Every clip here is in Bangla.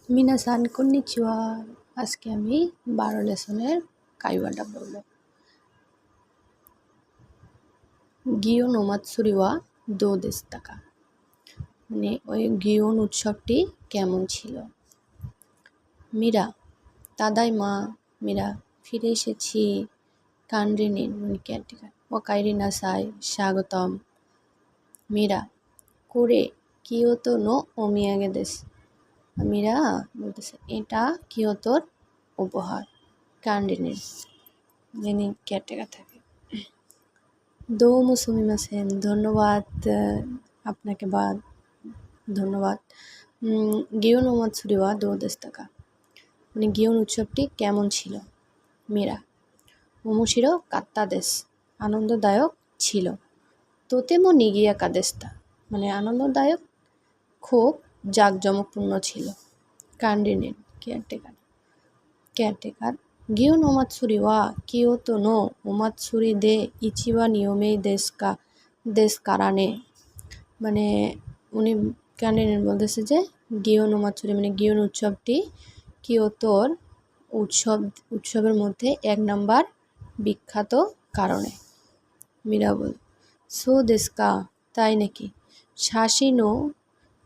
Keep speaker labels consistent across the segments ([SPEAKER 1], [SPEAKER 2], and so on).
[SPEAKER 1] মিনাসান কন্নিচিওয়া। আজকে আমি 12 লেসনের কাইওয়াটা বলবো। গিওন ওমাৎসুরি ওয়া দো দেশু তাকা, মানে ওই গিওন উৎসবটি কেমন ছিল। মীরা তাদাই মা, মীরা ফিরে এসেছি। কান্ড্রিনিন মানে কেয়ারটেকার, ও কাইরি নাসাই স্বাগতম। মীরা করে কিয়োতো নো ওমিয়াগে দেশু, মীরা বলতেছে এটা কিয়োতোর উপহার। কান্ডিনির যিনি কেয়ারটেকার থাকে, দোমো সুমিমাসেন ধন্যবাদ, আপনাকে ধন্যবাদ। গিওন ওমাৎসুরি ওয়া দো দেশু তাকা, মানে গিওন উৎসবটি কেমন ছিল। মীরা ওমোশিরো কাত্তা দেশু, আনন্দদায়ক ছিল। তোতেমো নিগিয়াকা দেশতা, মানে আনন্দদায়ক, খুব জাঁকজমকপূর্ণ ছিল। কান্ডিনিন কেয়ারটেকার গিওন ওমাৎসুরি ওয়া কিয়োতো নো ওমাৎসুরি দে ইচিবা নিয়মেই দেশ কারানে, মানে উনি কান্ডিনিন বলতেছে যে গিওন ওমাৎসুরি মানে গিওন উৎসবটি কিয়োতোর উৎসবের মধ্যে 1 নাম্বার বিখ্যাত কারণে। মীরা বল সো দেশকা, তাই নাকি। শাসি নো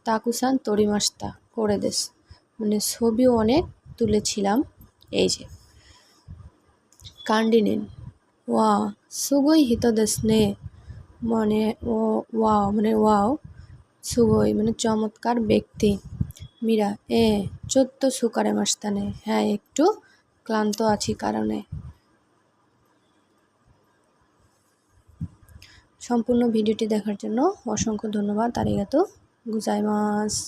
[SPEAKER 1] তাকুসান তরিমাস্তা করে দেশ, মানে ছবিও অনেক তুলেছিলাম এই যে। কান্ডিনিন ওয়া সুগই হিতো দেশনে, মানে ওয়াও সুগই মানে চমৎকার ব্যক্তি। মীরা চোদ্দ সুকারে মাস্তানে, হ্যাঁ একটু ক্লান্ত আছি কারণে। সম্পূর্ণ ভিডিওটি দেখার জন্য অসংখ্য ধন্যবাদ। আরিগাতো গোজাইমাসু।